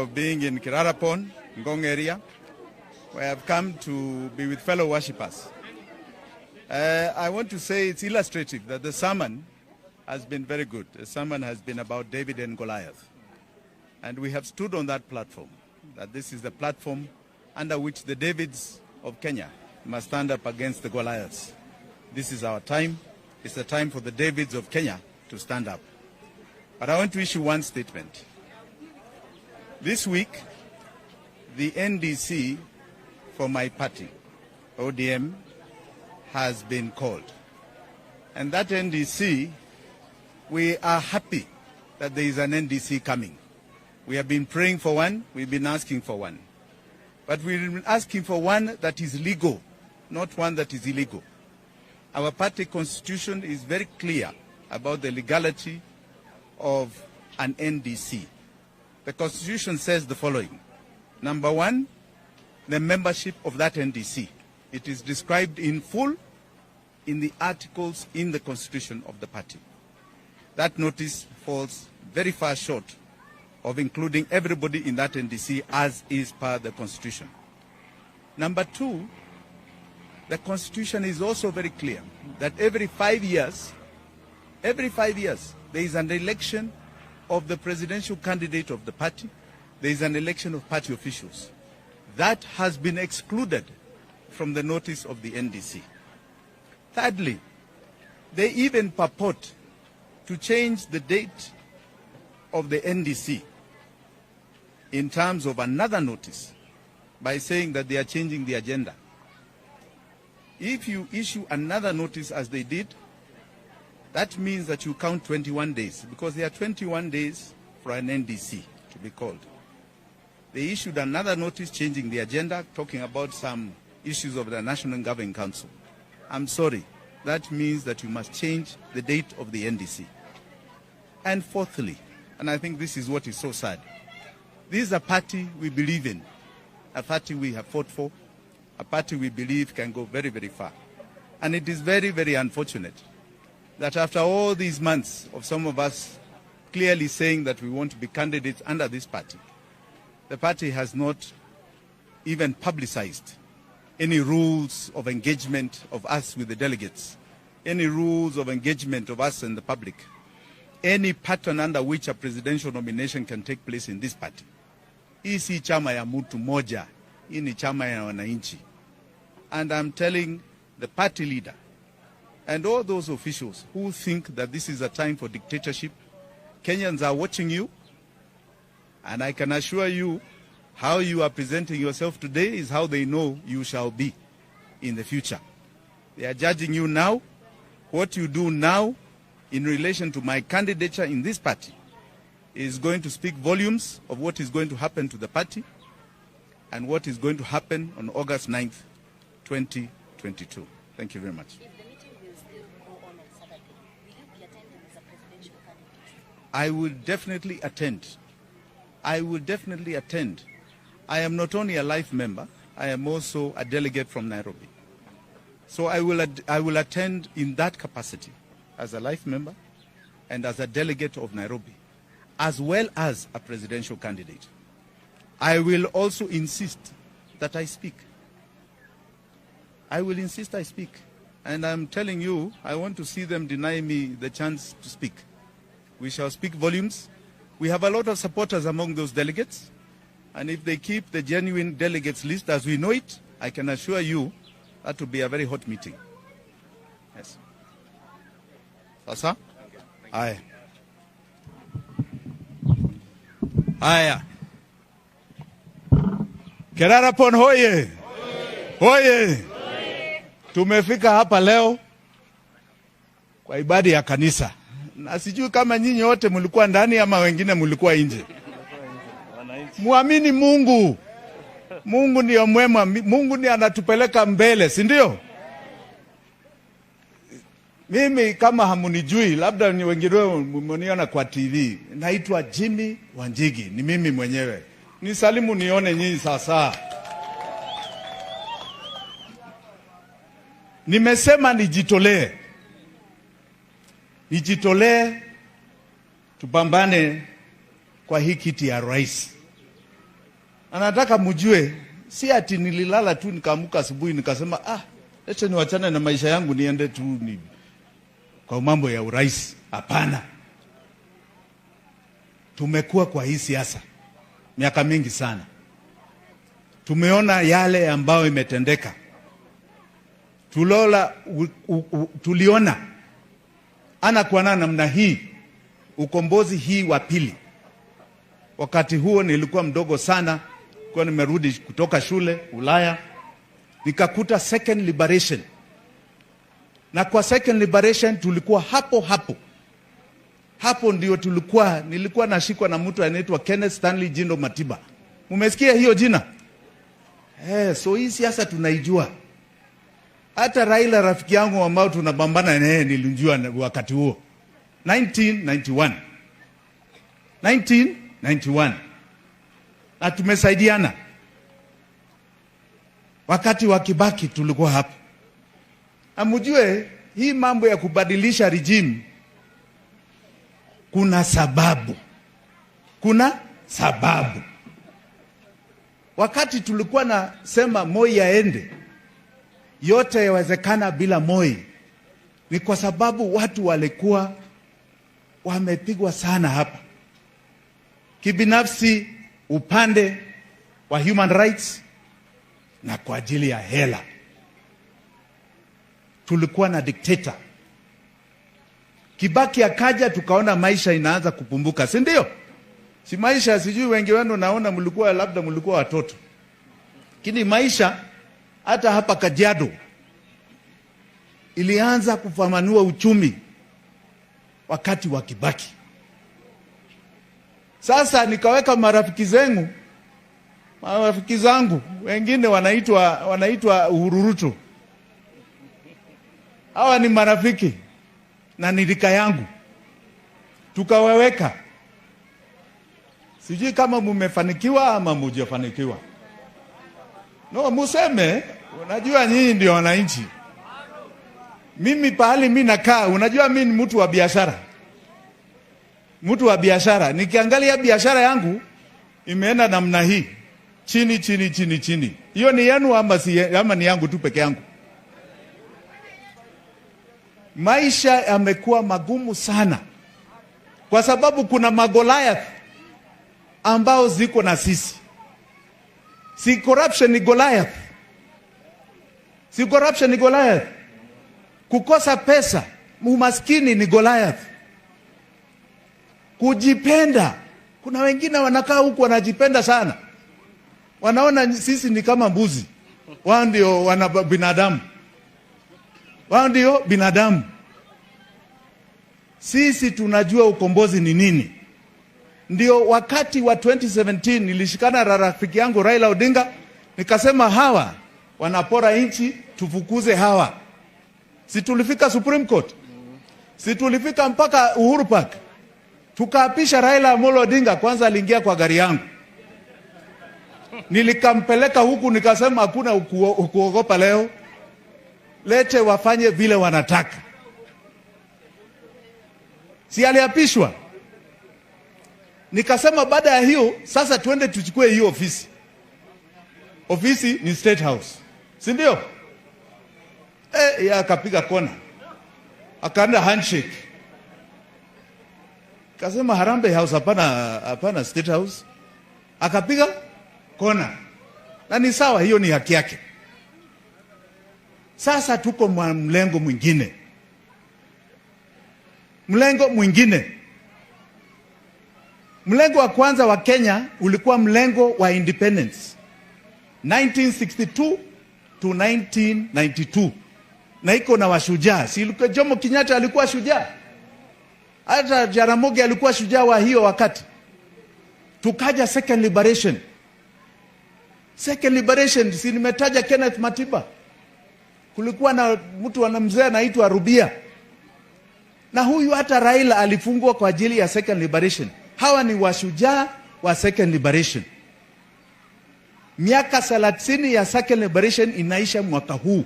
Of being in Kirarapon, Ngong area, where I've come to be with fellow worshippers. I want to say it's illustrative that the sermon has been very good. The sermon has been about David and Goliath. And we have stood on that platform, that this is the platform under which the Davids of Kenya must stand up against the Goliaths. This is our time. It's the time for the Davids of Kenya to stand up. But I want to issue one statement. This week, the NDC for my party, ODM, has been called. And that NDC, we are happy that there is an NDC coming. We have been praying for one, we've been asking for one. But we've been asking for one that is legal, not one that is illegal. Our party constitution is very clear about the legality of an NDC. The Constitution says the following. Number one, the membership of that NDC. It is described in full in the articles in the Constitution of the party. That notice falls very far short of including everybody in that NDC as is per the Constitution. Number two, the Constitution is also very clear that every 5 years, there is an election of the presidential candidate of the party. There is an election of party officials. That has been excluded from the notice of the NDC. Thirdly, they even purport to change the date of the NDC in terms of another notice by saying that they are changing the agenda. If you issue another notice as they did, that means that you count 21 days, because there are 21 days for an NDC to be called. They issued another notice changing the agenda, talking about some issues of the National Governing Council. I'm sorry, that means that you must change the date of the NDC. And fourthly, and I think this is what is so sad, this is a party we believe in, a party we have fought for, a party we believe can go very, very far. And it is very, very unfortunate that after all these months of some of us clearly saying that we want to be candidates under this party, the party has not even publicized any rules of engagement of us with the delegates, any rules of engagement of us and the public, any pattern under which a presidential nomination can take place in this party. Hii si chama ya mtu moja, hii ni chama ya wananchi. And I'm telling the party leader and all those officials who think that this is a time for dictatorship, Kenyans are watching you, and I can assure you how you are presenting yourself today is how they know you shall be in the future. They are judging you now. What you do now in relation to my candidature in this party is going to speak volumes of what is going to happen to the party and what is going to happen on August 9th, 2022. Thank you very much. I will definitely attend. I will definitely attend. I am not only a life member, I am also a delegate from Nairobi. So I will attend in that capacity as a life member and as a delegate of Nairobi, as well as a presidential candidate. I will also insist that I speak. I will insist I speak. And I'm telling you, I want to see them deny me the chance to speak. We shall speak volumes. We have a lot of supporters among those delegates. And if they keep the genuine delegates list as we know it, I can assure you that will be a very hot meeting. Yes. Sasa? Aye. Aya. Kirarapon hoye. Hoye. Tumefika hapa leo kwa ibada ya kanisa. Na sijui kama nyinyi wote mlikuwa ndani ama wengine mlikuwa nje. Muamini Mungu. Mungu ndiye mwema. Mungu ndiye anatupeleka mbele, si ndio? Mimi kama hamunijui, labda ni wengine mmeniona kwa TV. Naitwa Jimmy Wanjigi, ni mimi mwenyewe. Nisalimu nione nyinyi sasa. Nimesema nijitolee. Nijitolee tupambane kwa hii kiti ya rais. Anataka mjue, si ati nililala tu nikaamka asubuhi nikasema acha niwachane na maisha yangu niende tu kwa mambo ya urais. Hapana. Tumekuwa kwa hii siasa miaka mingi sana. Tumeona yale ambayo imetendeka. Tuliona ana kwa namna hii ukombozi hii wa pili. Wakati huo nilikuwa mdogo sana, kwa nimerudi kutoka shule Ulaya, nikakuta second liberation. Na kwa second liberation tulikuwa hapo ndio nilikuwa nashikwa na mtu anaitwa Kenneth Stanley Jindo Matiba. Umesikia hiyo jina? So hii siasa tunaijua. Hata Raila rafiki yangu ambao tunapambana naye nilijua wakati huo. 1991. Na tumesaidiana. Wakati wa Kibaki tulikuwa hapo. Amujue hii mambo ya kubadilisha regime kuna sababu. Wakati tulikuwa na sema Moi aende, yote yawezekana bila Moi, ni kwa sababu watu walikuwa wamepigwa sana hapa. Kibinafsi, upande wa human rights na kwa ajili ya hela. Tulikuwa na dictator. Kibaki akaja, tukaona maisha inaanza kupumbuka, si ndio? Si maisha, sijui wengi wenu naona labda mlikuwa watoto. Lakini maisha hata hapa Kajiado ilianza kufafanua uchumi wakati wa Kibaki. Sasa nikaweka marafiki zangu wengine wanaitwa uhururuto. Hawa ni marafiki na nilika yangu. Tukawaweka. Sijui kama mumefanikiwa ama mujafanikiwa. No, museme, unajua nyinyi ndio wananchi. Mimi pahali mimi nakaa, unajua mimi ni mtu wa biashara. Nikiangalia biashara yangu imeenda namna hii. Chini. Hiyo ni yenu ama ni yangu tu peke yangu? Maisha yamekuwa magumu sana. Kwa sababu kuna magoliath ambao ziko na sisi. Si corruption ni Goliath. Kukosa pesa, umaskini ni Goliath. Kujipenda. Kuna wengine wanakaa huku wanajipenda sana. Wanaona sisi ni kama mbuzi. Wao ndio binadamu. Sisi tunajua ukombozi ni nini. Ndio wakati wa 2017 nilishikana na rafiki yangu Raila Odinga, nikasema hawa wanapora nchi, tufukuze hawa. Si tulifika Supreme Court? Si tulifika mpaka Uhuru Park? Tukaapisha Raila Amolo Odinga, kwanza aliingia kwa gari yangu. Nilikampeleka huku nikasema hakuna kuogopa leo. Lete wafanye vile wanataka. Si aliapishwa? Nikasema baada ya hiyo sasa tuende tuchukue hiyo ofisi. Ofisi ni State House. Si ndio? Akapiga kona. Akaenda handshake. Kasema Harambee House hapana State House. Akapiga kona. Na ni sawa, hiyo ni haki yake. Sasa tuko mlengo mwingine. Mlengo wa kwanza wa Kenya ulikuwa mlengo wa independence. 1962 to 1992. Na iko na washujaa. Si Jomo Kenyatta alikuwa shujaa. Hata Jaramogi alikuwa shujaa wa hiyo wakati. Tukaja second liberation. Si nimetaja Kenneth Matiba. Kulikuwa na mtu mzee anaitwa Rubia. Na huyu hata Raila alifungwa kwa ajili ya second liberation. Hawa ni washujaa wa second liberation. Miaka 30 ya second liberation inaisha mwaka huu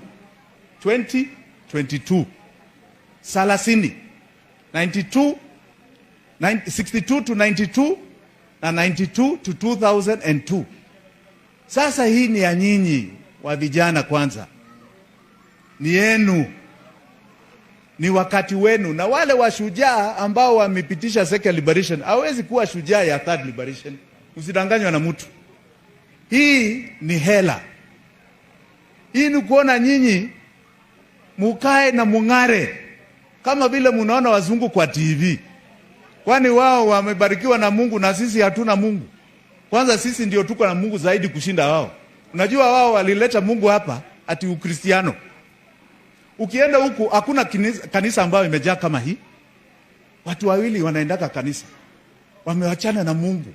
2022. 30. 62 to 92 na 92 to 2002. Sasa hii ni ya nyinyi wa vijana kwanza. Ni yenu. Ni wakati wenu. Na wale wa shujaa ambao wamepitisha second liberation, hawezi kuwa shujaa ya third liberation. Usidanganywa na mtu. Hii ni hela. Hii ni kuona nyinyi mukae na mung'are kama vile munaona wazungu kwa TV. Kwani wao wamebarikiwa na Mungu na sisi hatuna Mungu. Kwanza sisi ndio tuko na Mungu zaidi kushinda wao. Unajua wao walileta Mungu hapa ati Ukristiano. Ukienda huku hakuna kanisa ambayo imejaa kama hii. Watu wawili wanaendaka kanisa. Wamewachana na Mungu.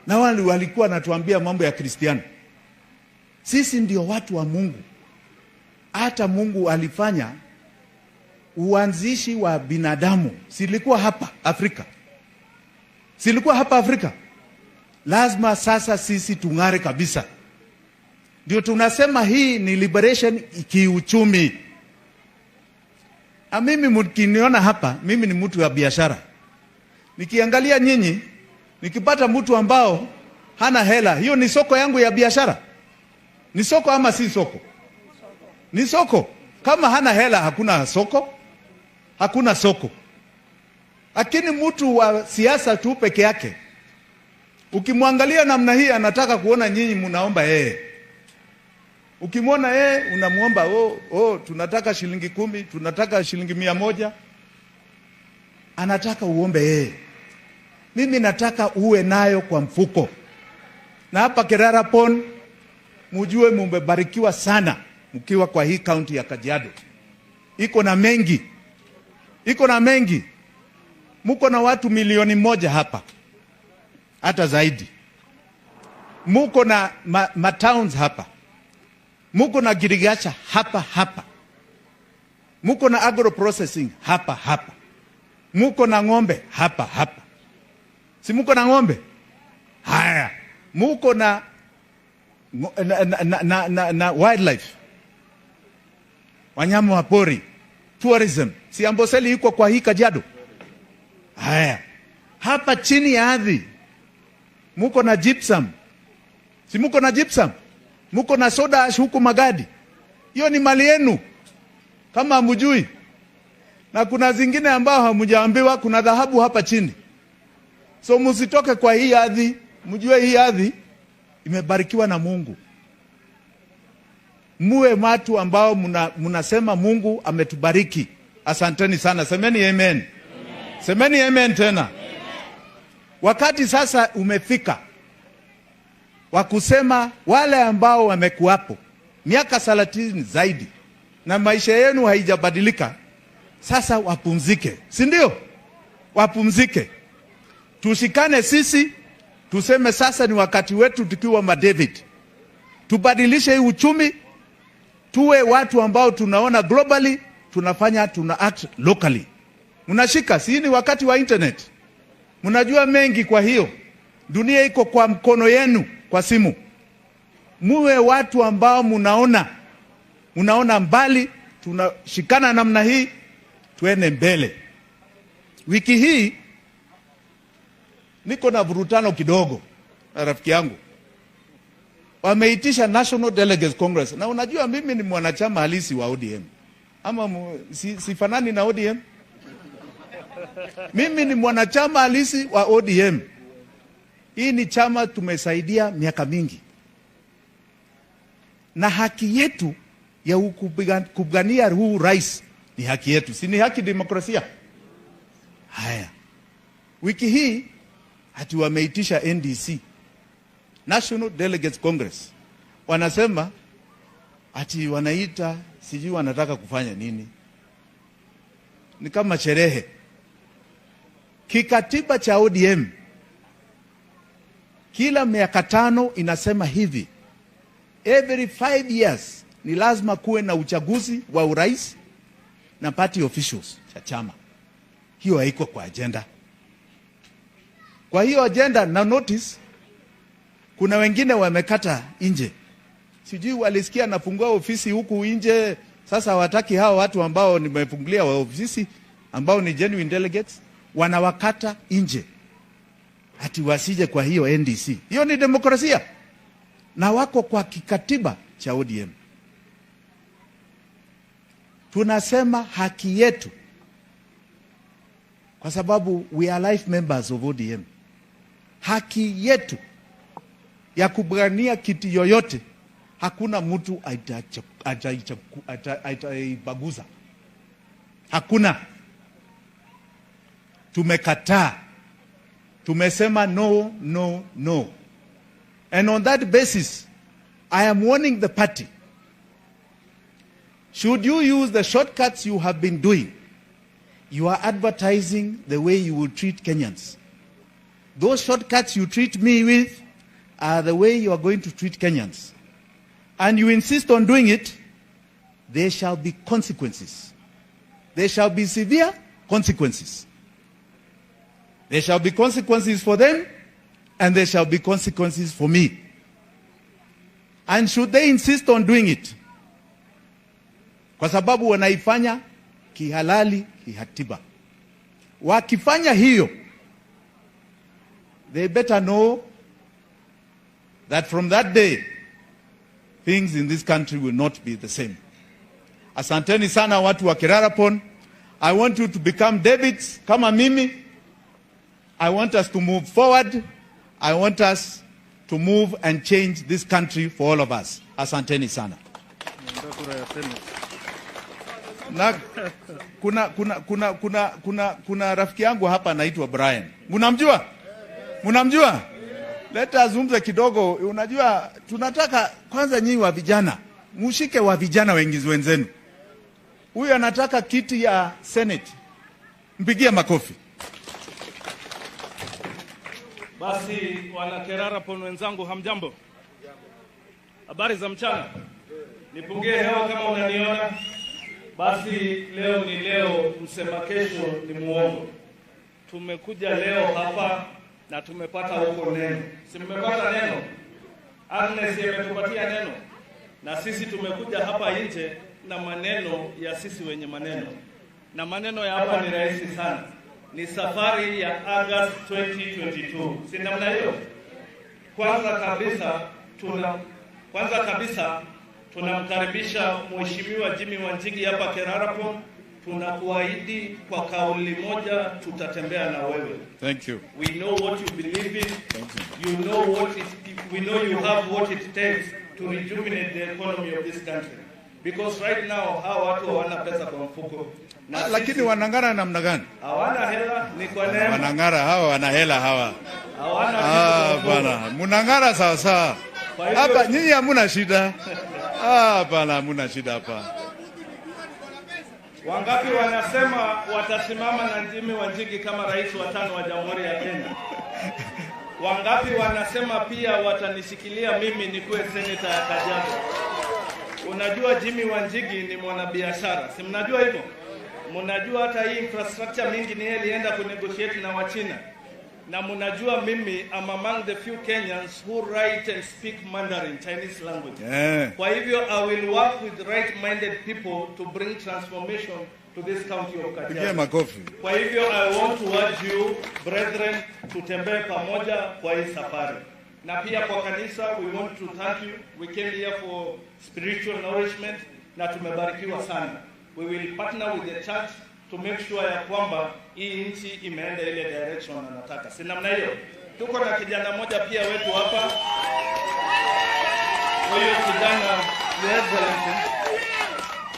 Na wale walikuwa natuambia mambo ya Kristiano. Sisi ndio watu wa Mungu. Hata Mungu alifanya uanzishi wa binadamu. Silikuwa hapa Afrika. Silikuwa hapa Afrika. Lazima sasa sisi tung'are kabisa. Ndio tunasema hii ni liberation kiuchumi. Na mimi mkiniona hapa, mimi ni mtu wa biashara. Nikiangalia nyinyi, nikipata mtu ambao hana hela, hiyo ni soko yangu ya biashara. Ni soko ama si soko? Ni soko. Kama hana hela hakuna soko. Hakuna soko. Lakini mtu wa siasa tu peke yake, ukimwangalia namna hii anataka kuona nyinyi mnaomba yeye. Ukimwona yeye unamuomba tunataka shilingi 10, tunataka shilingi 100. Anataka uombe yeye. Mimi nataka uwe nayo kwa mfuko. Na hapa Kerarapon mujue mumebarikiwa sana mkiwa kwa hii county ya Kajiado. Iko na mengi. Iko na mengi. Muko na watu 1,000,000 hapa. Hata zaidi. Muko na matowns hapa. Muko na girigasha hapa. Muko na agro processing hapa. Muko na ng'ombe hapa. Si muko na ng'ombe? Haya. Muko na wildlife. Wanyama wa pori. Tourism. Si Amboseli iko kwa hii Kajiado? Haya. Hapa chini ya ardhi muko na gypsum. Si muko na gypsum? Muko na soda ash huku Magadi. Hiyo ni mali yenu. Kama hamjui. Na kuna zingine ambao hamjaambiwa kuna dhahabu hapa chini. So msitoke kwa hii ardhi, mjue hii ardhi imebarikiwa na Mungu. Muwe watu ambao mnasema Mungu ametubariki. Asanteni sana. Semeni amen. Amen. Semeni amen tena. Amen. Wakati sasa umefika wa kusema wale ambao wamekuwapo miaka 30 zaidi na maisha yenu haijabadilika, sasa wapumzike. Si ndio? Wapumzike. Tushikane sisi, tuseme sasa ni wakati wetu tukiwa David. Tubadilishe hii uchumi, tuwe watu ambao tunaona globally, tuna act locally. Mnashika, si ni wakati wa internet. Mnajua mengi, kwa hiyo dunia iko kwa mkono yenu kwa simu. Muwe watu ambao munaona mbali, tunashikana namna hii, tuende mbele. Wiki hii niko na vurutano kidogo na rafiki yangu. Wameitisha National Delegates Congress. Na unajua mimi ni mwanachama halisi wa ODM. Ama sifanani na ODM? Mimi ni mwanachama halisi wa ODM. Hii ni chama tumesaidia miaka mingi. Na haki yetu ya kupigania huu rais ni haki yetu. Si ni haki demokrasia? Haya. Wiki hii ati wameitisha NDC, National Delegates Congress. Wanasema ati wanaita, sijui wanataka kufanya nini. Ni kama sherehe. Kikatiba cha ODM kila miaka 5 inasema hivi: every 5 years ni lazima kuwe na uchaguzi wa urais na party officials cha chama. Hiyo haiko kwa agenda. Kwa hiyo agenda na notice, kuna wengine wamekata nje. Sijui walisikia nafungua ofisi huku nje, sasa hawataki hao watu ambao nimefungulia wa ofisi ambao ni genuine delegates, wanawakata nje ati wasije kwa hiyo NDC. Hiyo ni demokrasia? na wako kwa kikatiba cha ODM. Tunasema haki yetu kwa sababu we are life members of ODM. Haki yetu ya kubania kiti yoyote, hakuna mtu ataibaguza. Hakuna. Tumekataa. Tumesema no, no, no. And on that basis, I am warning the party. Should you use the shortcuts you have been doing, you are advertising the way you will treat Kenyans. Those shortcuts you treat me with are the way you are going to treat Kenyans. And you insist on doing it, there shall be consequences. There shall be severe consequences. There shall be consequences for them, and there shall be consequences for me. And should they insist on doing it, kwa sababu wanaifanya kihalali, kihatiba. Wakifanya hiyo, they better know that from that day, things in this country will not be the same. Asanteni sana watu wa Kirarapon. I want you to become Davids kama mimi. I want us to move forward. I want us to move and change this country for all of us. Asanteni sana. Na kuna rafiki yangu hapa anaitwa Brian. Mnamjua? Mnamjua? Leta zungumze kidogo. Unajua tunataka kwanza nyinyi wa vijana, mushike wa vijana wengizi wenzenu. Huyu anataka kiti ya Senate. Mpigie makofi. Basi wana Kirarapon wenzangu, hamjambo? Habari za mchana? Nipungie hewa kama unaniona. Basi leo ni leo, msema kesho ni muongo. Tumekuja leo hapa na tumepata huko neno. Si mmepata neno? Agnes ametupatia neno. Na sisi tumekuja hapa nje na maneno ya sisi wenye maneno. Na maneno ya hapa ni rahisi sana. Ni safari ya August 2022. Si namna hiyo? Kwanza kabisa tunamkaribisha Mheshimiwa Jimmy Wanjigi hapa Kirarapon. Tunakuahidi kwa kauli moja tutatembea na wewe. Thank you. We know what you believe in. You know we know you have what it takes to rejuvenate the economy of this country. Because right now hawa watu hawana pesa kwa mfuko. Lakini wanangara namna gani? Hawana hela, ni kwa neema. Wanangara hawa, wana hela hawa. Hawana bana, munangara sawa sawa. Hapa nyinyi hamna shida. Bana, hamna shida hapa. Wangapi wanasema watasimama na Jimmy Wanjigi kama rais wa 5 wa Jamhuri ya Kenya? Wangapi wanasema pia watanishikilia mimi nikuwe senator ya Kajiado? Unajua Jimmy Wanjigi ni mwanabiashara. Si mnajua hivyo? Mnajua hata hii infrastructure mingi ni yeye alienda kunegotiate na Wachina. Na mnajua mimi am among the few Kenyans who write and speak Mandarin, Chinese language. Yeah. Kwa hivyo I will work with right-minded people to bring transformation to this county of Kajiado. Kwa hivyo I want to urge you, brethren, tutembee pamoja kwa hii safari. Na pia kwa kanisa, we want to thank you. We came here for spiritual nourishment na tumebarikiwa sana. We will partner with the church to make sure ya kwamba hii nchi imeenda ile direction anataka. Si namna hiyo? Tuko na kijana mmoja pia wetu hapa.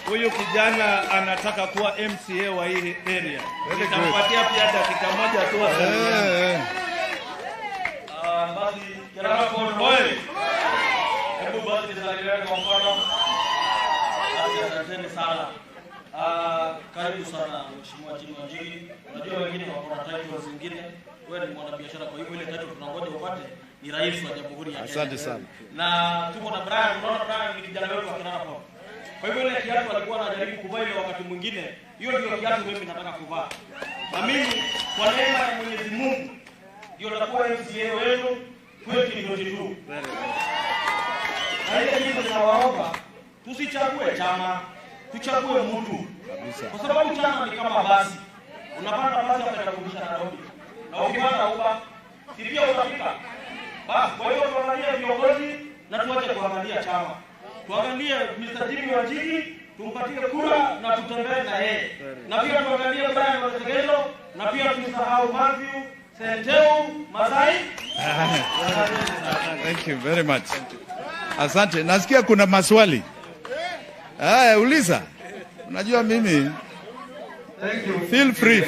Huyu kijana anataka kuwa MCA wa hii area. Nitampatia pia dakika moja tu asalimie. Basi Kirarapon oye. Hebu basi tusalimie kwa mfano. Asante sana. Karibu sana Mheshimiwa Jimmy Wanjigi. Unajua wengine wako na titles zingine. Wewe ni mwanabiashara, kwa hivyo ile title tunangoja upate ni rais wa Jamhuri ya Kenya. Asante sana. Na tuko na Brian, unaona Brian ni kijana wetu wa Kirarapon. Kwa hivyo ile kiatu alikuwa anajaribu kuvaa ile wakati mwingine, hiyo ndio kiatu mimi nataka kuvaa. Na mimi kwa neema ya Mwenyezi Mungu ndio nitakuwa MCA wenu 2022. Na ile kitu tunawaomba tusichague chama, tuchague mtu. Kwa sababu chama ni kama basi. Unapanda basi hapa itakurudisha Nairobi. Na ukipanda Uber, pia utafika. Basi kwa hiyo tuangalie viongozi na tuache kuangalia chama. Tuangalie Mr. Jimmy Wanjigi, tumpatie kura na tutembee na yeye. Na pia tuangalie Brian Wanjigi, na pia tusahau Matthew Senteu Masai. Thank you very much. Asante. Nasikia kuna maswali. Uliza. Unajua mimi. Thank you. Feel free.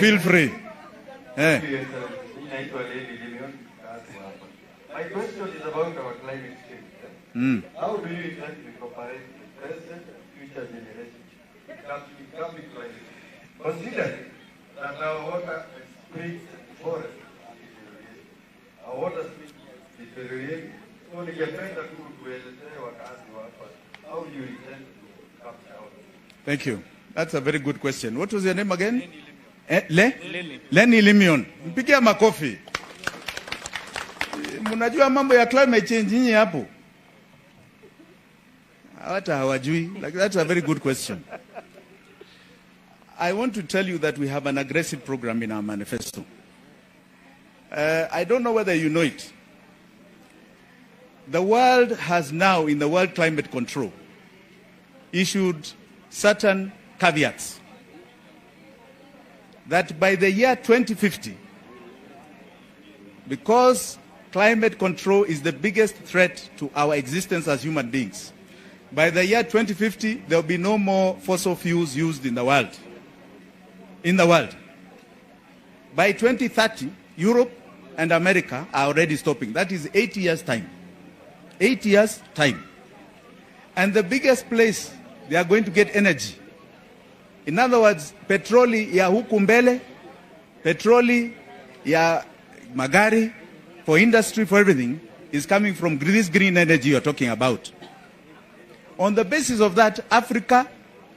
My question is about our climate change. How do you intend to incorporate the present and future generations in coming climate? Considering that our water springs and forests are deteriorating. Our water springs deteriorating. So ningependa tu tuelezee wakazi hapa. How do you intend to capture our? Thank you. That's a very good question. What was your name again? Lenny Limion. Mpigia makofi. Mnajua mambo ya climate change nyinyi hapo? Hata hawajui. Like, that's a very good question. I want to tell you that we have an aggressive program in our manifesto. I don't know whether you know it. The world has now, in the World Climate Control, issued certain caveats that by the year 2050, because climate control is the biggest threat to our existence as human beings, by the year 2050, there will be no more fossil fuels used in the world. By 2030, Europe and America are already stopping. That is 8 years' time. 8 years' time. And the biggest place they are going to get energy, in other words, petroli ya huku mbele, petroli ya magari, for industry, for everything, is coming from this green energy you're talking about. On the basis of that, Africa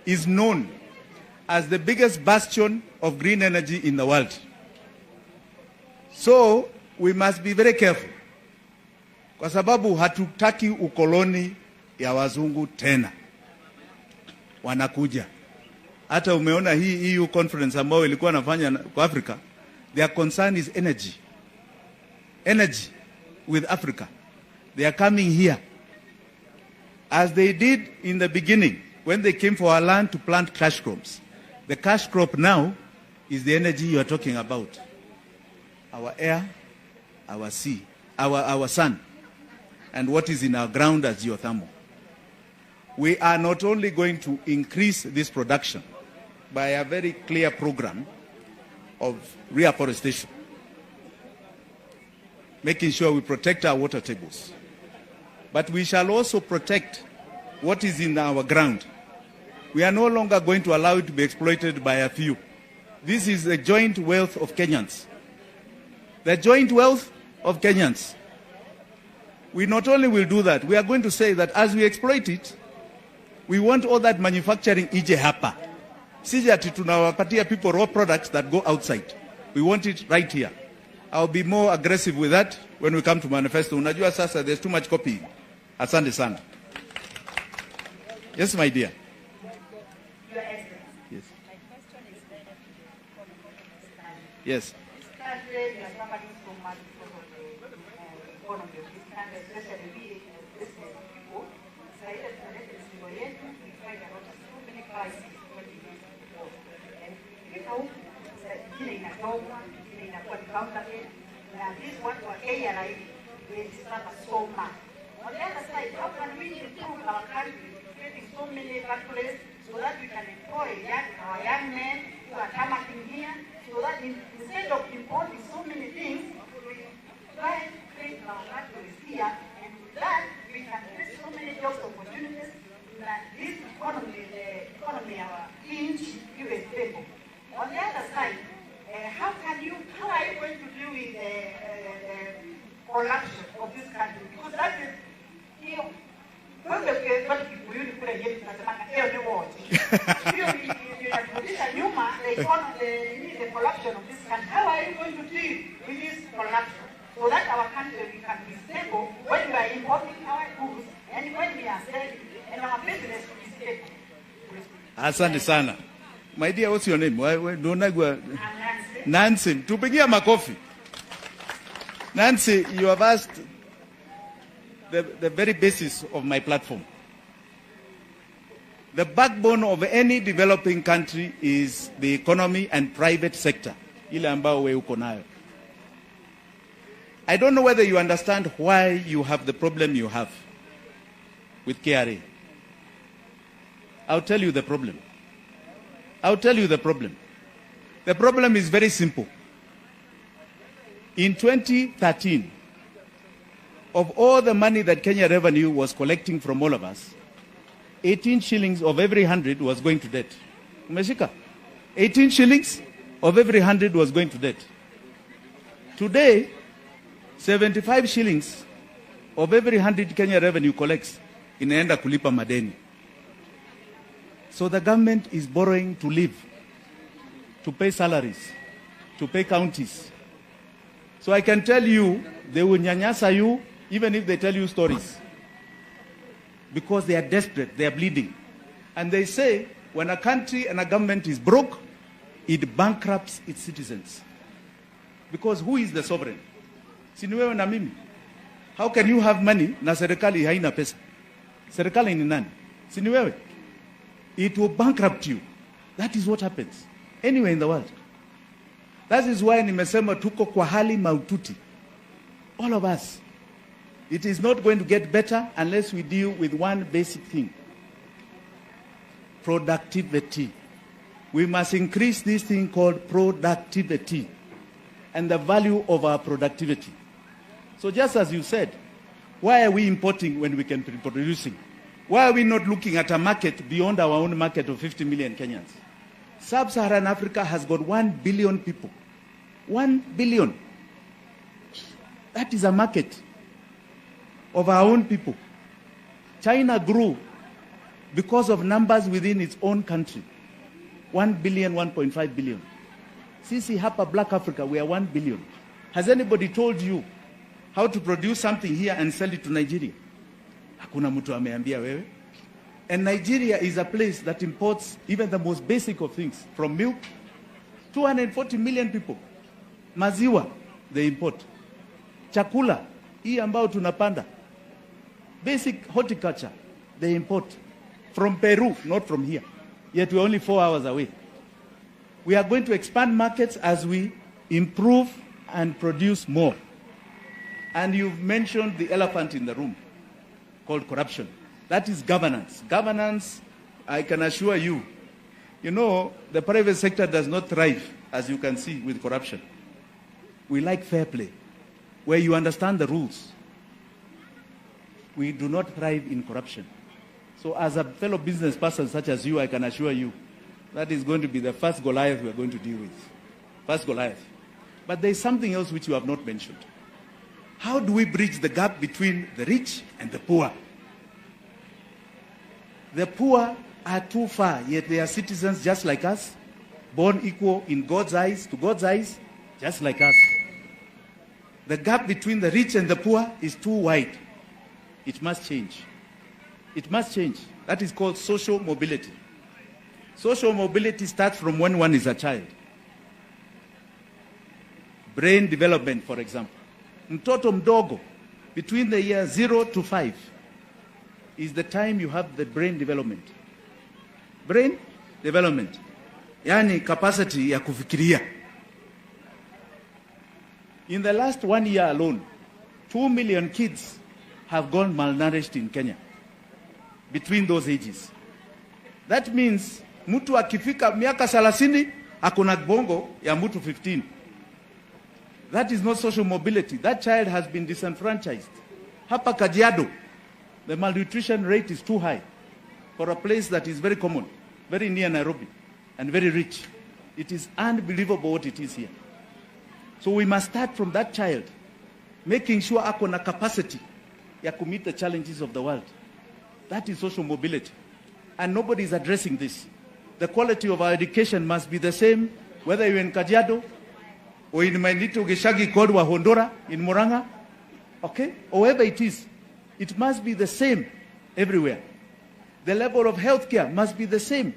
is known as the biggest bastion of green energy in the world. So, we must be very careful. Kwa sababu hatutaki ukoloni ya wazungu tena. Wanakuja. Hata umeona hii EU conference ambayo ilikuwa nafanya kwa Africa, their concern is energy. Energy with Africa. They are coming here. As they did in the beginning, when they came for our land to plant cash crops. The cash crop now is the energy you are talking about. Our air, our sea, our sun, and what is in our ground as geothermal. We are not only going to increase this production by a very clear program of reforestation, making sure we protect our water tables, but we shall also protect what is in our ground. We are no longer going to allow it to be exploited by a few. This is the joint wealth of Kenyans. The joint wealth of Kenyans. We not only will do that, we are going to say that as we exploit it, we want all that manufacturing ije hapa. Sisi ati tunawapatia people raw products that go outside. We want it right here. I'll be more aggressive with that when we come to manifesto. Unajua sasa there's too much copying. Asante sana. Yes, my dear. Your Excellency. Yes. My question is related to the economy. Yes. This country, we are suffering so much because of the economy of this country, especially we business people. Saida tunaleta mizigo yetu, we find a lot of so many crises when we use the port. And ikifika huku, ingine inatoka, ingine inakuwa ni counterfeit. Na this watu wa Kenya na hivi, they suffer so much. On the other side, how can we improve our country, creating so many factories so that we can employ our young men who are tarmacking here, so that instead of importing so many things, we try to create our factories here, and with that, we can create so many jobs opportunities that this economy, the economy of inch, is stable. On the other side, how are you going to deal with the corruption of this country? Because that is, you know, when the corruption of this country, how are you going to deal with this corruption so that our country can be stable when we are importing our goods and when we are selling and our business will be stable? Asante sana. My dear, what's your name? Nancy. Tupigia makofi. Nancy, you have asked the very basis of my platform. The backbone of any developing country is the economy and private sector. Ile ambao we uko nayo. I don't know whether you understand why you have the problem you have with KRA. I'll tell you the problem. I'll tell you the problem. The problem is very simple. In 2013, of all the money that Kenya Revenue was collecting from all of us, 18 shillings of every 100 was going to debt. Umeshika? 18 shillings of every 100 was going to debt. Today, 75 shillings of every 100 Kenya Revenue collects inaenda kulipa madeni. So the government is borrowing to live, to pay salaries, to pay counties. So I can tell you, they will nyanyasa you even if they tell you stories. Because they are desperate, they are bleeding. And they say, when a country and a government is broke, it bankrupts its citizens. Because who is the sovereign? Si ni wewe na mimi. How can you have money na serikali haina pesa? Serikali ni nani? Si ni wewe. It will bankrupt you. That is what happens anywhere in the world. That is why nimesema tuko kwa hali maututi. All of us. It is not going to get better unless we deal with one basic thing. Productivity. We must increase this thing called productivity and the value of our productivity. So just as you said, why are we importing when we can be producing? Why are we not looking at a market beyond our own market of 50 million Kenyans? Sub-Saharan Africa has got 1 billion people. 1 billion. That is a market of our own people. China grew because of numbers within its own country. 1 billion, 1.5 billion. Sisi hapa Black Africa, we are 1 billion. Has anybody told you how to produce something here and sell it to Nigeria? Hakuna mtu ameambia wewe. And Nigeria is a place that imports even the most basic of things. From milk, 240 million people. Maziwa, they import. Chakula, hii ambao tunapanda. Basic horticulture, they import. From Peru, not from here. Yet we're only 4 hours away. We are going to expand markets as we improve and produce more. And you've mentioned the elephant in the room, called corruption. That is governance. Governance, I can assure you, you know, the private sector does not thrive, as you can see, with corruption. We like fair play, where you understand the rules. We do not thrive in corruption. So as a fellow business person such as you, I can assure you, that is going to be the first Goliath we are going to deal with. First Goliath. But there is something else which you have not mentioned. How do we bridge the gap between the rich and the poor? The poor are too far, yet they are citizens just like us, born equal in God's eyes, to God's eyes, just like us. The gap between the rich and the poor is too wide. It must change. It must change. That is called social mobility. Social mobility starts from when one is a child. Brain development, for example. Mtoto mdogo, between the year 0 to 5, is the time you have the brain development. Brain development. Yani capacity ya kufikiria. In the last 1 year alone, 2 million kids have gone malnourished in Kenya. Between those ages. That means, mtu akifika miaka 30, akona bongo ya mtu 15. That is not social mobility. That child has been disenfranchised. Hapa Kajiado, the malnutrition rate is too high for a place that is very common, very near Nairobi, and very rich. It is unbelievable what it is here. So we must start from that child, making sure ako na capacity ya to meet the challenges of the world. That is social mobility. And nobody is addressing this. The quality of our education must be the same, whether you're in Kajiado, or in my little Geshagi Kodwa Hondora, in Muranga, okay? Or wherever it is, it must be the same everywhere. The level of healthcare must be the same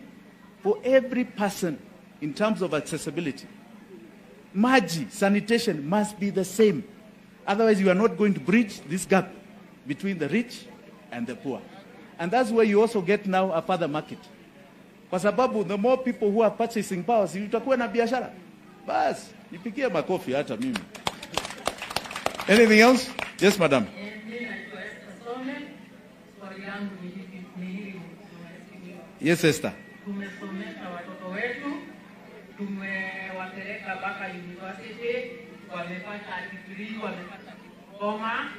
for every person in terms of accessibility. Maji, sanitation must be the same. Otherwise, you are not going to bridge this gap. between the rich and the poor. And that's where you also get now a further market. Kwa sababu the more people who are purchasing power, si utakuwa na biashara. Bas, nipigie makofi hata mimi. Anything else? Yes, madam. Yes, Esther. Tumesomesha watoto wetu, tumewapeleka mpaka university, wamepata degree, wamepata diploma,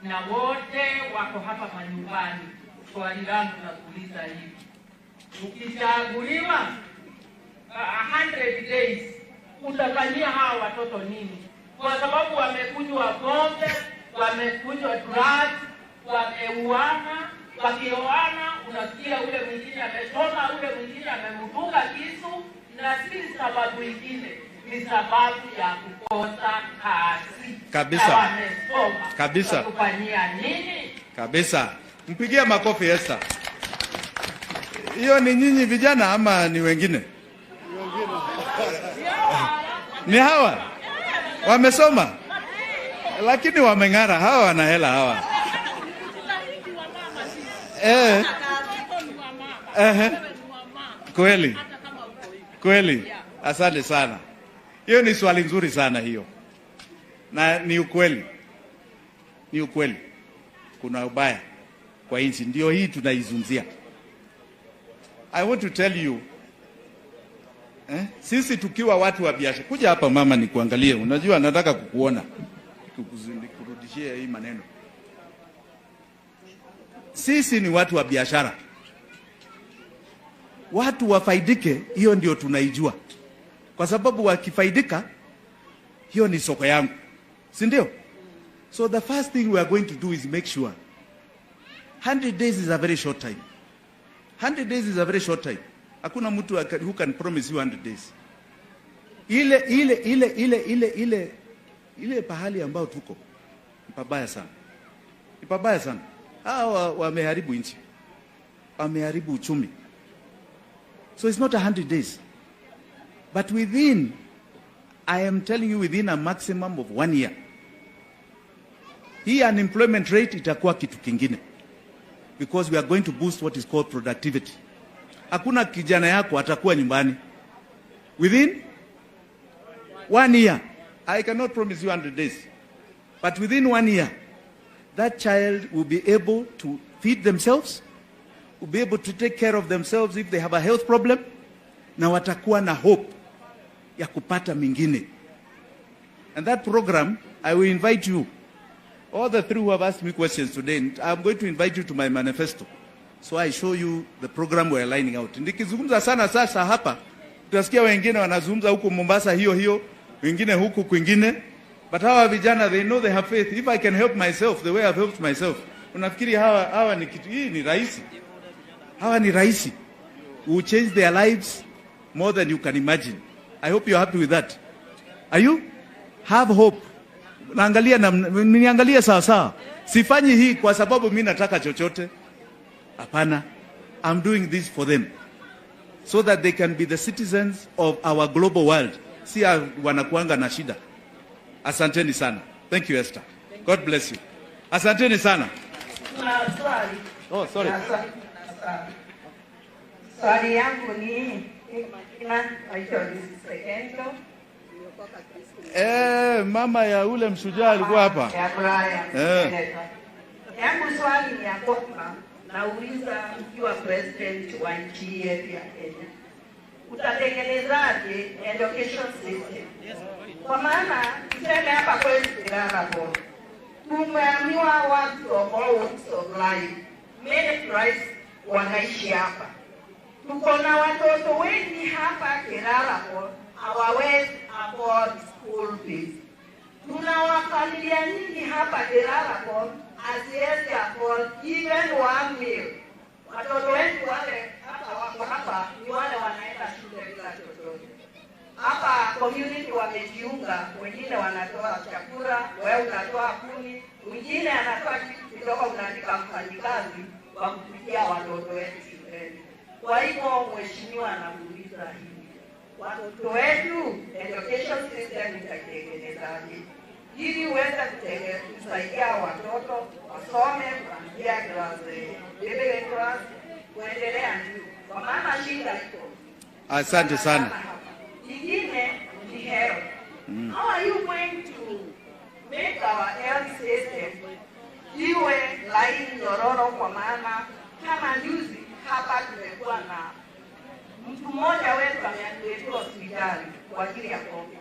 na wote wako hapa manyumbani. Swali langu la kuuliza hivi: ukichaguliwa 100 days, utafanyia hawa watoto nini? Kwa sababu wamekunywa pombe, wamekunywa drugs, wameuana, wakioana unasikia ule mwingine amechoma, ule mwingine amemdunga kisu, na si sababu nyingine, ni sababu ya kukosa kazi. Kabisa. Wamesoma. Kabisa. Kufanyia nini? Kabisa. Mpigie makofi Esther. Hiyo ni nyinyi vijana ama ni wengine? Ni hawa. Wamesoma. Lakini wameng'ara, hawa wana hela hawa. Kweli. Kweli. Asante sana. Hiyo ni swali nzuri sana hiyo. Na ni ukweli. Ni ukweli. Kuna ubaya kwa nchi, ndio hii tunaizungumzia. I want to tell you, sisi tukiwa watu wa biashara, kuja hapa mama nikuangalie, unajua nataka kukuona, kurudishia hii maneno. Sisi ni watu wa biashara, watu wafaidike, hiyo ndio tunaijua, kwa sababu wakifaidika, hiyo ni soko yangu, si ndio? So the first thing we are going to do is make sure 100 days is a very short time. 100 days is a very short time. Hakuna mtu who can promise you 100 days. Ile pahali ambao tuko ni pabaya sana. Ni pabaya sana. Hawa wameharibu nchi. Wameharibu uchumi. So it's not 100 days. But within, I am telling you, within a maximum of 1 year, hii unemployment rate itakuwa kitu kingine. Because we are going to boost what is called productivity. Hakuna kijana yako atakuwa nyumbani. Within 1 year, I cannot promise you 100 days. But within 1 year, that child will be able to feed themselves, will be able to take care of themselves if they have a health problem, na watakuwa na hope ya kupata mingine. And that program, I will invite you, all the three who have asked me questions today, I'm going to invite you to my manifesto. So I show you the program we're lining out. Nikizungumza sana sasa hapa, utasikia wengine wanazungumza huku Mombasa hiyo, wengine huku kwingine. But hawa vijana, they know they have faith. If I can help myself the way I've helped myself, unafikiri hawa ni kitu, hii ni rahisi. Hawa ni rahisi. Will change their lives more than you can imagine. I hope you're happy with that. Are you? Have hope. Niangalia sawa. Sifanyi hii kwa sababu mimi nataka chochote. Hapana. I'm doing this for them, so that they can be the citizens of our global world. Si wanakuanga na shida. Asanteni sana. Thank you, Esther. God bless you. Asanteni sana. Oh, sorry. Swali yangu ni mama ya ule mshujaa alikuwa hapa. Yangu swali ni ya kwamba nauliza, ukiwa president wa nchi yetu ya Kenya, utatengenezaje education system? Kwa maana tuseme hapa kwetu Kirarapo, tumeambiwa watu ambao supply many price wanaishi hapa. Tuko na watoto wengi hapa Kirarapo hawawezi afford school fees. Tuna familia nyingi hapa Kirarapo haziwezi afford even 1 meal. Watoto wetu wale hapa ni wale wanaenda shule bila chochote. Hapa community wamejiunga, wengine wanatoa chakula, wewe unatoa kuni, mwingine anatoa kitu kidogo, unaandika mfanyikazi wa kupikia watoto wetu shuleni. Kwa hivyo mheshimiwa anamuuliza hivi, watoto wetu education system itatengenezaje ili uweze kusaidia watoto wasome kuanzia baby class kuendelea juu, kwa maana shida iko. Asante sana. Ingine ni health. How are you going to make our health system iwe laini nyororo? Kwa maana kama juzi hapa tumekuwa na mtu mmoja wetu ameletwa hospitali kwa ajili ya COVID.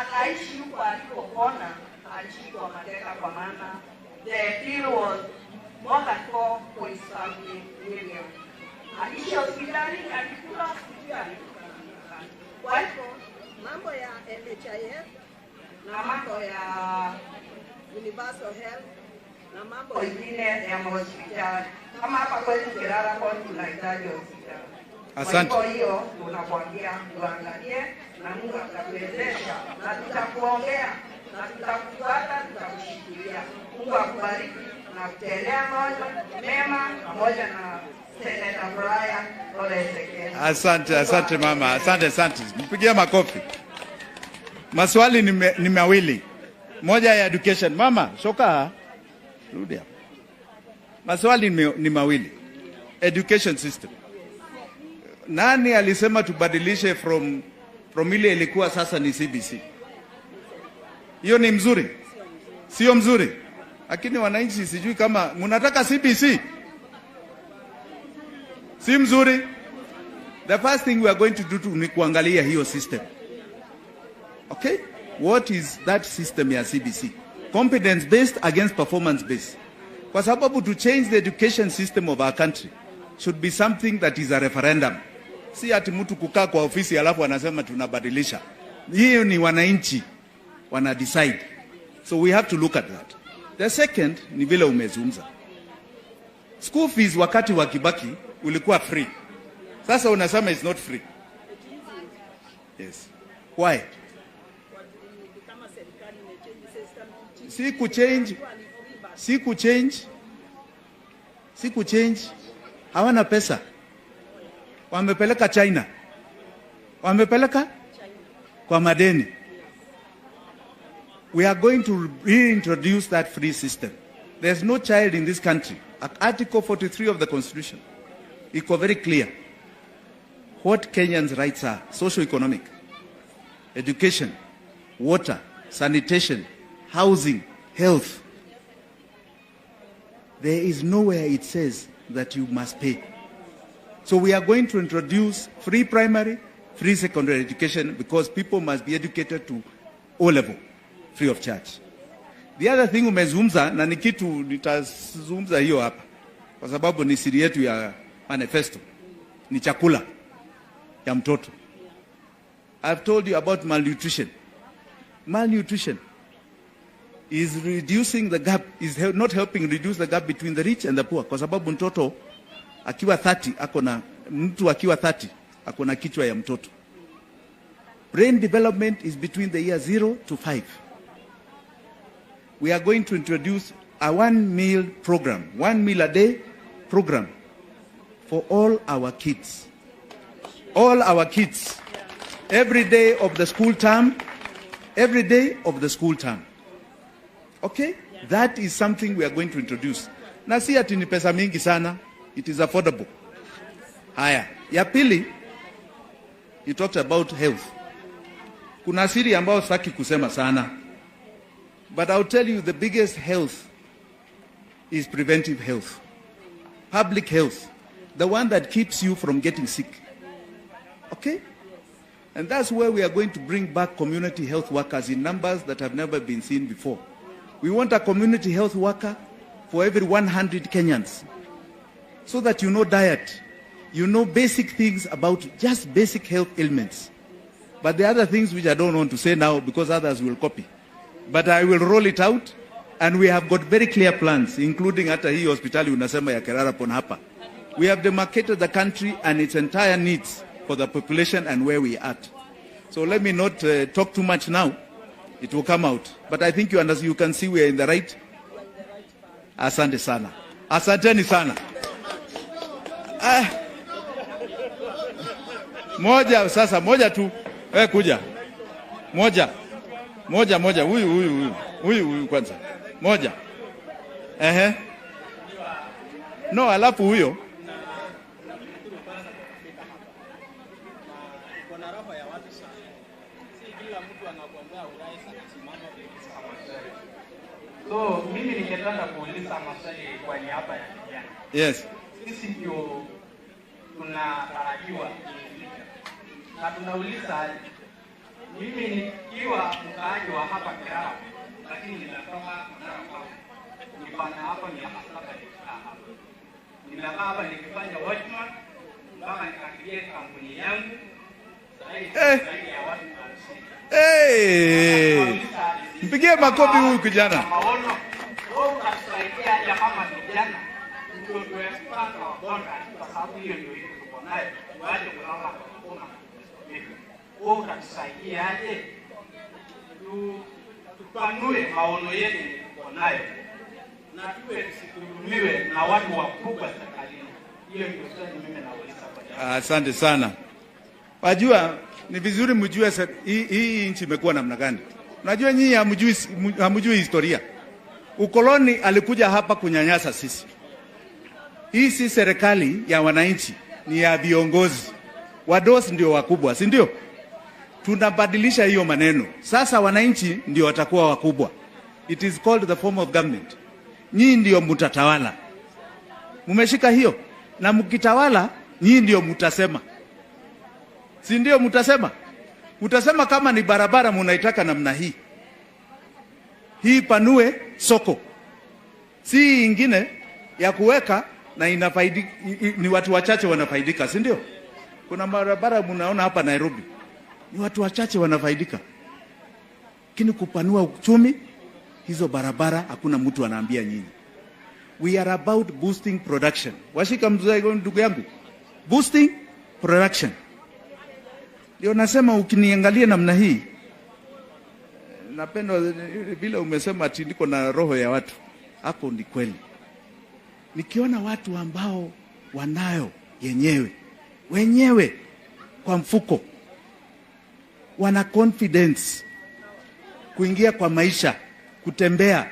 Akaishi huko alikopona, alishikwa mateka kwa maana the bill was more than 4.5 million. Aliishi hospitali, alikula hospitali. Kwa hivyo mambo ya NHIF na mambo ya universal health na mambo ingine ya hospitali, kama hapa kwetu Kirara kwa tunahitaji hospitali. Asante. Kwa hiyo tunakwambia tuangalie na Mungu atakuwezesha na tutakuombea na tutakufuata, tutakushikilia. Mungu akubariki na kutendea mema pamoja na Senator Brian Olesekeni. Asante mama. Asante. Mpigie makofi. Maswali ni mawili. Moja ya education. Mama, shoka. Rudi hapa. Maswali ni mawili. Education system. Nani alisema tubadilishe from ile ilikuwa sasa ni CBC? Hiyo ni mzuri? Sio mzuri. Lakini wananchi sijui kama mnataka CBC. Si mzuri. The first thing we are going to do ni kuangalia hiyo system. Okay? What is that system ya CBC? Competence based against performance based. Kwa sababu to change the education system of our country should be something that is a referendum. Si ati mtu kukaa kwa ofisi alafu anasema tunabadilisha. Hiyo ni wananchi wana decide. So we have to look at that. The second ni vile umezungumza. School fees wakati wa Kibaki ulikuwa free. Sasa unasema it's not free. Yes. Why? Si kuchange. Hawana pesa. Wamepeleka China. Wamepeleka kwa madeni. We are going to reintroduce that free system. There's no child in this country. Article 43 of the Constitution. It's very clear what Kenyans' rights are: socio-economic, education, water, sanitation, housing, health. There is nowhere it says that you must pay. So we are going to introduce free primary, free secondary education, because people must be educated to O level, free of charge. The other thing umezungumza, na ni kitu nitazungumza hiyo hapa, kwa sababu ni siri yetu ya manifesto, ni chakula ya mtoto. I've told you about malnutrition. Malnutrition is reducing the gap, is not helping reduce the gap between the rich and the poor, kwa sababu mtoto akiwa 30 mtu akiwa 30 akona kichwa ya mtoto. Brain development is between the year 0 to 5. We are going to introduce a 1 meal program, 1 meal a day program for all our kids. All our kids. Every day of the school term. Every day of the school term. Okay? That is something we are going to introduce. Na si ati ni pesa mingi sana. It is affordable. Haya. Ya pili, you talked about health. Kuna siri ambayo sitaki kusema sana. But I'll tell you, the biggest health is preventive health. Public health. The one that keeps you from getting sick. Okay? And that's where we are going to bring back community health workers in numbers that have never been seen before. We want a community health worker for every 100 Kenyans. So that you know diet, you know basic things about just basic health ailments. But the other things which I don't want to say now because others will copy. But I will roll it out, and we have got very clear plans, including hata hii hospitali unasema ya Kerara pon hapa. We have demarcated the country and its entire needs for the population and where we are at. So let me not talk too much now. It will come out. But I think you can see we are in the right. Asante sana. Asanteni sana. Moja tu. Kuja. Moja, huyu kwanza. Moja. No, alafu huyo. So mimi ningetaka kuuliza maswali kwa niaba ya vijana. Yes. Sisi ndio tunatarajiwa na tunauliza, mimi nikiwa mkaaji wa hapa Kerala, lakini ninatoka Narok. Nipana hapa ni hapa hapa. Nimekaa hapa nikifanya watchman mpaka nikafikia kampuni yangu. Mpigie makofi huyu kijana. Maono, wewe unasaidia ya kama vijana. Ndio tunapata bonda kwa sababu hiyo ndio iko nayo. Waje kunaona kuna. Wewe unasaidiaje? Tupanue maono yetu tuko nayo. Na tuwe tusihudumiwe na watu wakubwa serikalini. Hiyo ndio swali mimi nauliza kwa jamii. Asante sana. Wajua ni vizuri mjue hii nchi imekuwa namna gani. Unajua nyinyi hamjui historia. Ukoloni alikuja hapa kunyanyasa sisi. Hii si serikali ya wananchi, ni ya viongozi. Wadosi ndio wakubwa, si ndio? Tunabadilisha hiyo maneno. Sasa wananchi ndio watakuwa wakubwa. It is called the form of government. Nyinyi ndio mtatawala. Mumeshika hiyo. Na mkitawala, nyinyi ndio mtasema. Si ndio mtasema? Utasema kama ni barabara munaitaka namna hii. Hii panue soko. Si ingine ya kuweka na inafaidika, ni watu wachache wanafaidika, si ndio? Kuna barabara munaona hapa Nairobi. Ni watu wachache wanafaidika. Lakini kupanua uchumi, hizo barabara hakuna mtu anaambia nyinyi. We are about boosting production. Washika mzee ndugu yangu. Boosting production. Ndio nasema ukiniangalia namna hii, napenda vile umesema ati niko na roho ya watu. Hapo ni kweli. Nikiona watu ambao wanayo wenyewe kwa mfuko, wana confidence kuingia kwa maisha, kutembea,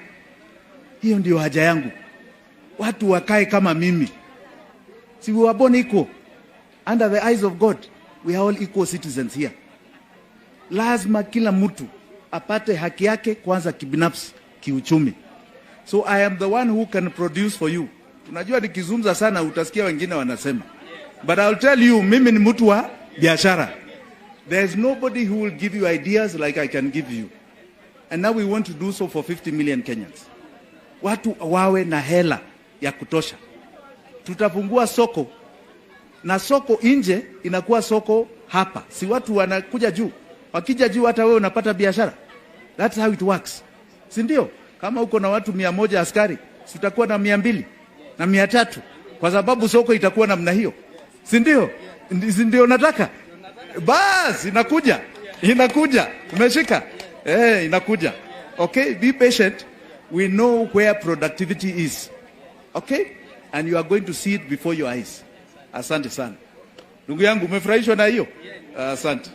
hiyo ndio haja yangu. Watu wakae kama mimi. Si we were born equal under the eyes of God. We are all equal citizens here. Lazima kila mtu apate haki yake kwanza kibinafsi, kiuchumi. So I am the one who can produce for you. Unajua nikizungumza sana utasikia wengine wanasema. But I'll tell you, mimi ni mtu wa biashara. There is nobody who will give you ideas like I can give you. And now we want to do so for 50 million Kenyans. Watu wawe na hela ya kutosha. Tutafungua soko. Na soko nje inakuwa soko hapa. Si watu wanakuja juu. Wakija juu hata wewe unapata biashara. That's how it works. Si ndio? Kama uko na watu 100 askari, tutakuwa na 200 na 300 kwa sababu soko itakuwa namna hiyo. Si ndio? Si ndio nataka? Bas, inakuja. Umeshika? Inakuja. Okay, be patient. We know where productivity is. Okay? And you are going to see it before your eyes. Asante sana. Ndugu yangu umefurahishwa na hiyo? Asante.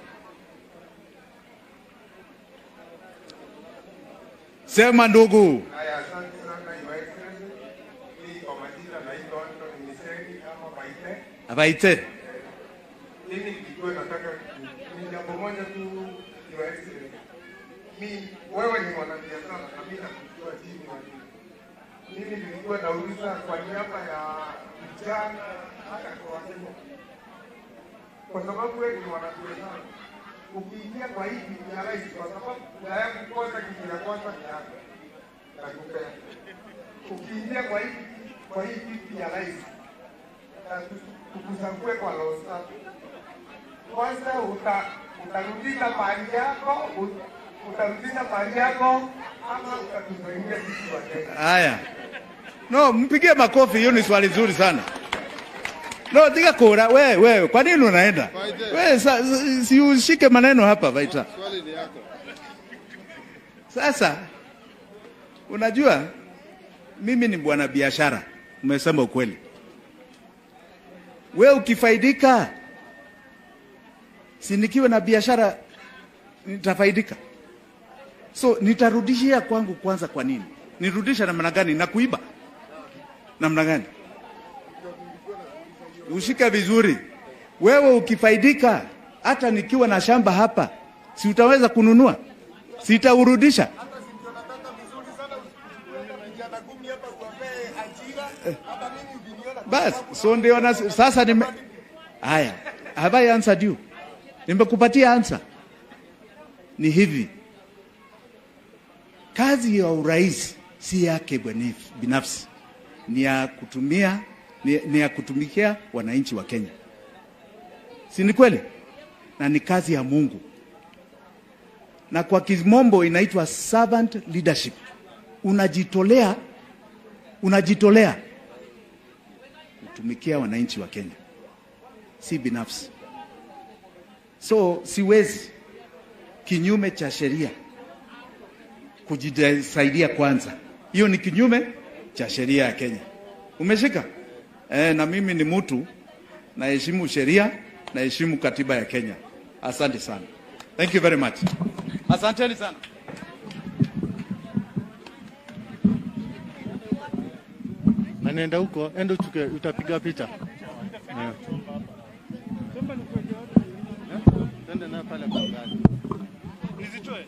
Sema ndugu. Haya, asante sana Your Excellency. Hii kwa majina naitwa Anthony Miseni ama Baite. Mimi nilikuwa nataka ni jambo moja tu Your Excellency. Wewe ni mwanabiashara na mimi nakujua chini wa nini. Mimi nilikuwa nauliza kwa niaba ya vijana hata kwa wazee. Kwa sababu wewe ni mwanabiashara. Ukiingia kwa hii ni rahisi kwa sababu tayari kwanza kitu ya kwanza ni yako. Nakupea. Ukiingia kwa hii kitu ya rahisi. Tukusangue kwa losa. Kwanza utarudisha mali yako ama utatusaidia sisi Wakenya. Haya. No, mpigie makofi, hiyo ni swali nzuri sana. No, diga kura, wewe, kwa nini unaenda? Wewe si ushike maneno hapa, Vaita. Swali ni yako. Sasa unajua mimi ni bwana biashara, umesema ukweli. Wewe ukifaidika, si nikiwa na biashara nitafaidika. So nitarudishia kwangu kwanza. Kwa nini nirudisha? Namna gani? Na kuiba namna gani? Ushika vizuri. Wewe ukifaidika, hata nikiwa na shamba hapa, si utaweza kununua? Sitaurudisha. Bas, so ndio sasa haya, have I answered you? Nimekupatia answer. Ni hivi, kazi ya urais si yake binafsi, ni ya kutumia, ni ya kutumikia wananchi wa Kenya. Si ni kweli? Na ni kazi ya Mungu, na kwa kimombo inaitwa servant leadership. Unajitolea kutumikia wananchi wa Kenya, si binafsi. So siwezi kinyume cha sheria kujisaidia kwanza. Hiyo ni kinyume cha sheria ya Kenya. Umeshika? Na mimi ni mtu naheshimu sheria, naheshimu katiba ya Kenya. Asante sana. Thank you very much. Asanteni sana. Nenda huko, enda utapiga picha. Tende na pale kwa gari. Nizitoe.